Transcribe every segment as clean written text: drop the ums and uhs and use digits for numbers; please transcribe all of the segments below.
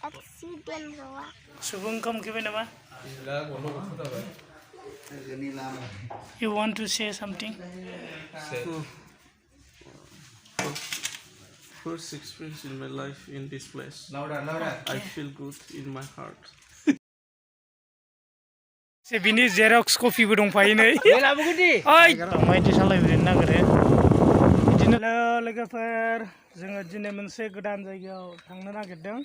accident rồi. Subung kom ke nama? You want to say something? First experience in my life in this place. I feel good in my heart. Sebini Xerox coffee bodong pai nei. Oi, mai di salai brin nagare. Idino logoफोर जोङो दिनै मोनसे गोदान जायगायाव थांनो नागिरदों।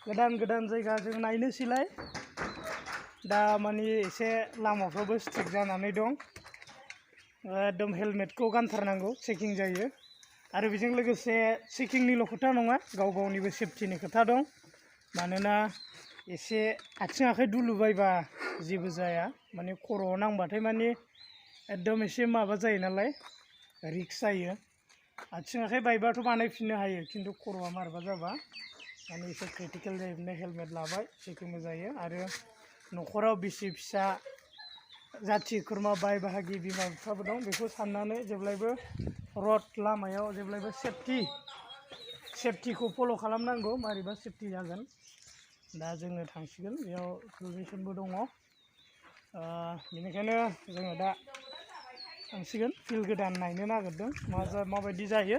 गोदान जायगा जों नायनोसैलाय। दा माने एसे लामाफ्रावबो स्ट्रिक जानानै दं। एकदम हेलमेटखौ गानथारनांगौ चेकिं जायो। आरो बेजों लोगोसे चेकिंनिल' खोथा नङा, गाव गावनिबो सेफटिनि खोथा दं। मानोना एसे आथिं आखाइ दुलुबायबा जेबो जाया, माने खर'आव नांबाथाय माने एकदम एसे माबा जायो नालाय, रिक्स जायो। आथिं आखाइ बायबाथ' बानायफिननो हायो, खिन्थु खर'आ मारबा जाबा माने एसे क्रिटिकेल जायो। बिदिनो हेलमेट लाबाय, चेकिंबो जायो। आरो न'खराव बिसि फिसा जाथि खुरमा बाय बाहागि बिमा बिफाबो दं, बेखौ साननानै जेब्लायबो रड लामायाव जेब्लायबो सेफटिखौ फल' खालामनांगौ, मारैबा सेफटि जागोन। दा जोङो थांसिगोन, बेयाव प्रभिजनबो दङ। बेनिखायनो जोङो दा थांसिगोन, फिल्ड गोदान नायनो नागिरदों माबायदि जायो।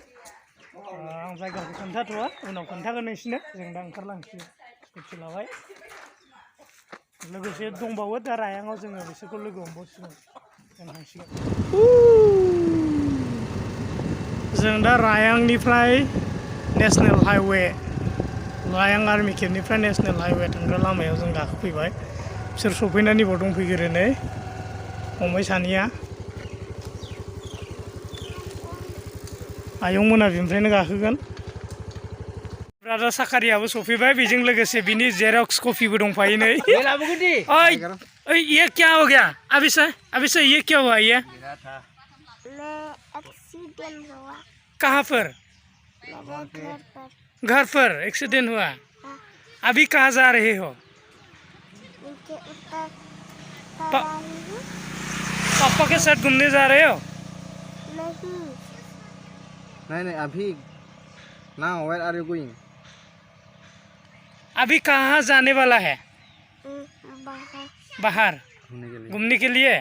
आं जायगाखौ खोन्थाथ'वा, उनाव खोन्थागोन नोंसिनो। जों दा ओंखारलांसिगोन, स्कुटि लाबाय। लोगोसे दंबावो दा रायांआव, जोङो बिसोरखौ लोगो हमबावसिगोन, जों थांसिगोन। जों दा रायांनिफ्राय नेशनेल हाइवे, रायां आरो मेखिरनिफ्राय नेशनेल हाइवे थांग्रा लामायाव जों गाखोफैबाय। बिसोर सफैनानै बाव दंफैग्रो नै फंबाय सानैया। आयं मोना बिनिफ्रायनो गाखोगोन। ब्रादार साखारियाबो सफैबाय, बेजों लोगोसे बिनि जेरक्स कपिबो दंफायो नै। ओइ ये क्या हो गया? अभी से ये क्या हुआ ये? एक्सीडेंट हुआ। कहाँ पर? घर पर एक्सीडेंट हुआ। अभी कहाँ जा रहे हो? पापा के साथ घूमने जा रहे हो? नहीं अभी now where are you going? अभी कहाँ जाने वाला है? बाहर घूमने के लिए।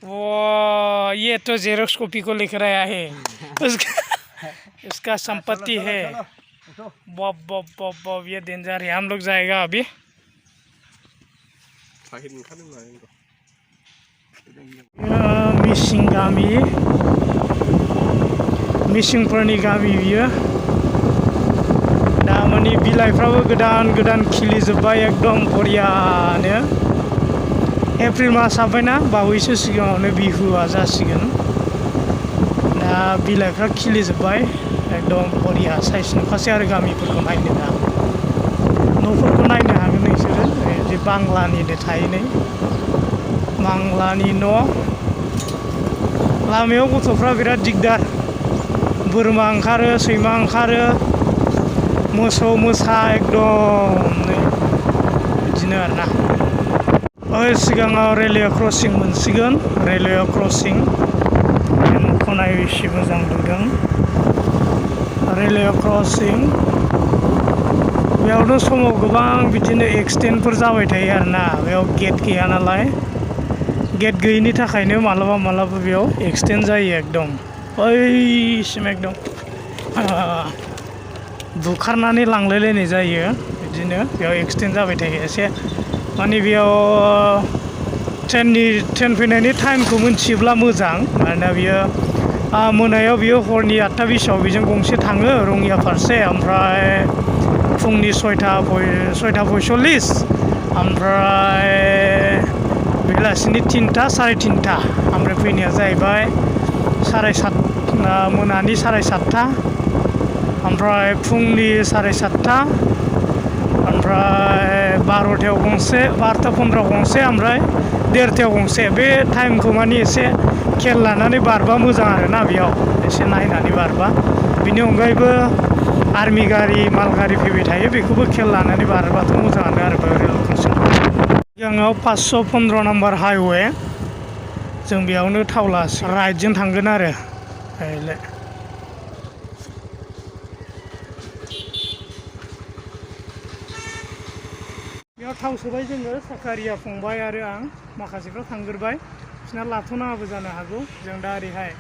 वो ये तो जेरक्स कॉपी को लिख रहा है। उसका संपत्ति है। बॉब ये डेंजर है। हम लोग जाएगा अभी। मिसिं गामि, मिसिंफोरनि गामि बियो। दा माने बिलाइफ्राबो गोदान खिलिजोब्बाय, एकदम बरियानो। एप्रिल मास हाबबायना, बावैसो सिगाङावनो बिहुआ जासिगोन। दा बिलाइफ्रा खिलिजोब्बाय, एकदम बरिया साइज नुखासै। आरो गामिफोरखौ नायनो दा न'फोरखौ नायनो हागोन नोंसोरो। जे बांलानिनो थाहैनाय बांलानि न'। लामायाव गथ'फ्रा बिराद दिगदार, बोरमा ओंखारो, सैमा ओंखारो, मोसौ मोसा एकदम बिदिनो आरोना। सिगाङाव रेलवे क्रसिं मोनसिगोन, रेलवे क्रसिं। न'खौ नाय बेसे मोजां नुदों, रेलवे क्रसिं। बेयावनो समाव गोबां बिदिनो एक्सिडेन्टफोर जाबाय थायो आरोना। बेयाव गेट गैया नालाय, गेट गैयिनि थाखायनो मालाबा बेयाव एक्सिडेन्ट जायो एकदम। ओइसिम एकदम बुखारनानै लांलायलायनाय जायो। बिदिनो बेयाव एक्सिडेन्ट जाबाय थायो एसे। माने बेयाव ट्रेन फैनायनि टाइमखौ मिन्थियोब्ला मोजां। मानोना बियो मोनायाव बियो हरनि 8:20 बेजों गंसे थाङो रङिया फारसे। ओमफ्राय फुंनि 6:45, ओमफ्राय बेलासिनि 3टा 3:30। ओमफ्राय फैनाया जाहैबाय मोनानि 7:30, ओमफ्राय फुंनि 7:30, ओमफ्राय 12टायाव गंसे, 12:15 गंसे, ओमफ्राय 1:30 गंसे। बे टाइमखौ माने एसे खेल लानानै बारबा मोजां आरोना, बेयाव एसे नायनानै बारबा। बेनि अनगायैबो आर्मि गारि, माल गारि फैबाय थायो, बेखौबो खेल लानानै बारोबाथ' मोजाङानो आरो रेल क्रसिं। सिगाङाव 515 नाम्बार हाइवे, जों बेयावनो थावला राइटजों थांगोन आरो। बेयाव थाव सोबाय जोङो साखारिया फंबाय आरो आं माखासेफ्रा थांग्रोबाय बिसोरना लाथ'नाङाबो जानो हागौ जों दा ओरैहाय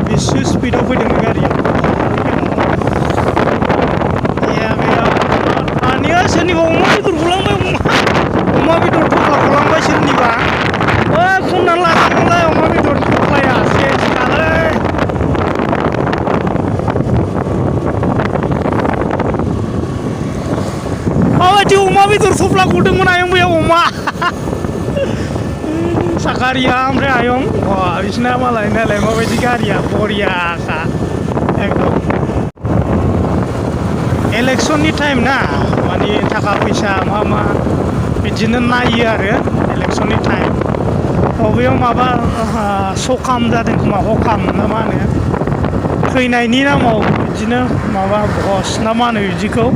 बेसे स्पिडाव फैदों गारिया दानिया सोरनिबा अमा बेदर गलांबाय अमा बेदर थफ्ला गलांबाय सोरनिबा खननानै लानांगौलाय अमा बेदर थफ्लाया सेसखालै माबायदि अमा बेदर थफ्ला गदोंमोन आयं बेयाव अमा साखारिया ओमफ्राय आयं बिसिना मालाय नालाय माबायदि गारिया बरियाखा एकदम इलेक्सननि टाइम ना माने थाखा फैसा मा बिदिनो नायो आरो इलेक्सननि टाइम बबेयाव माबा सखाम जादों खोमा हखाम ना मा होनो थैनायनि नामाव बिदिनो माबा भस ना मा होनो बिदिखौ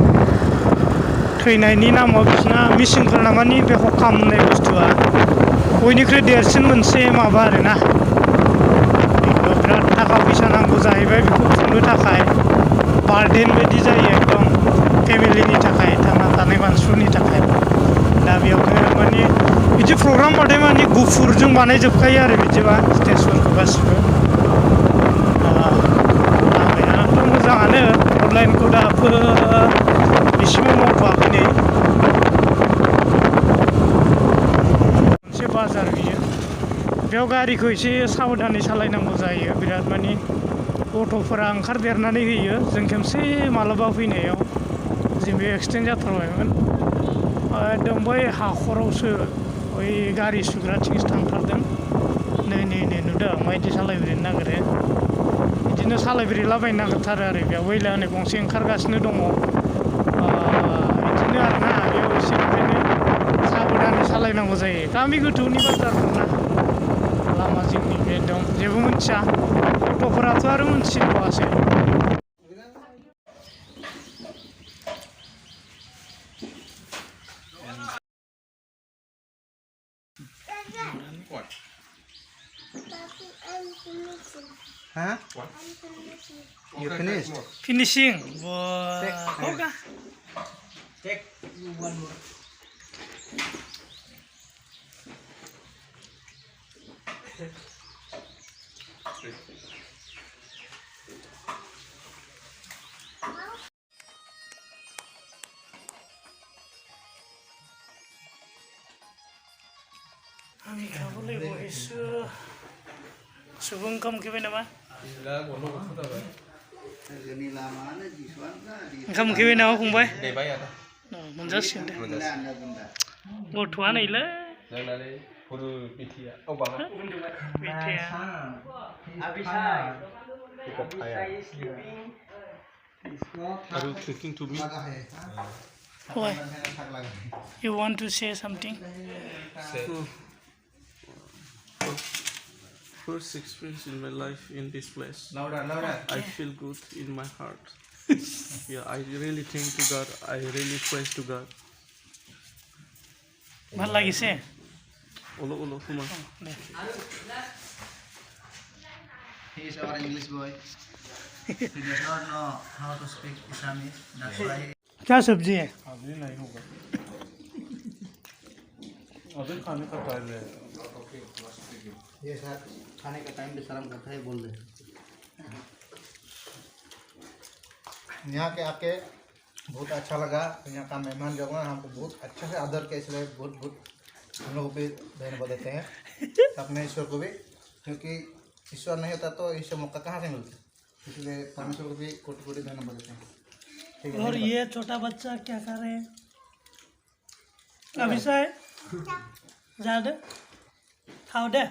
थैनायनि नामाव बिसिना मिसिंफोरना मानि बे हखाम होननाय बुस्थुआ बयनिख्रुइ देरसिन मोनसे माबा आरोना बेखौ बिराद थाखा फैसा नांगौ जाहैबाय बेखौ खुंनो थाखाय बार्डेन बायदि जायो एकदम फेमिलिनि थाखाय थांना थानाय मानसिफोरनि थाखाय दा बेयावनो माने बिदि प्रग्राम बाथाय माने गुफुरजों बानायजोबखायो आरो बिदिबा स्टेजफोरखौ गासिबो लामायाथ' मोजाङानो अनलाइनखौ दाबो बिसिबां मावथ'वाखै नै मोनसे बाजार बियो बेयाव गारिखौ एसे साबधानै सालायनांगौ जायो बिराद माने गथ'फोरा ओंखारदेरनानै होयो जों खेबसे मालाबा फैनायाव जों बे एक्सिडेन्ट जाथारबायमोन एकदम बै हाखरावसो बै गारि सुग्राथिंसो थांथारदों नै नुदों माबायदि सालायब्रेनो नागिरो बिदिनो सालायब्रेलाबायनो नागिरथारो आरो बेयाव बैला होननाय गंसे ओंखारगासिनो दङ बिदिनो आरोना बेयाव एसे ओंखायनो साबधानै सालायनांगौ जायो गामि गोथौनि बाजारफोरना लामा जिंनि एकदम जेबो मिथिया गथ'फोराथ' आरो मिथिबावासो Huh? You finished? Finishing. Take one more. Kami boleh buat sebelum kamu kira nama? Kamu kira nama kumbai? Jabai ada. Mwnse sih deh. Gua nih lah. Are you talking to me? Why? You want to say something? First experience in my life in this place. Louder. I feel good in my heart. Yeah, I really thank to God. I really praise to God. What lagi sih? Olo, kuma. He is our English boy. He does not know how to speak Assamese. That's why he... क्या सब्जी है? अभी नहीं होगा. अभी खाने का time है. ये सर खाने का टाइम पे शर्म करता है बोल दे यहाँ के आके बहुत अच्छा लगा यहाँ का मेहमान जो है हमको बहुत अच्छा से आदर किया इसलिए बहुत हम लोगों पे धन्यवाद देते हैं अपने ईश्वर को भी क्योंकि ईश्वर नहीं होता तो ईश्वर मौका कहाँ से मिलता इसलिए परमेश्वर को भी कोटि धन्यवाद देते हैं ठीक है और ये छोटा बच्चा क्या कर रहे हैं अभिषेक ज्यादा खाओ दे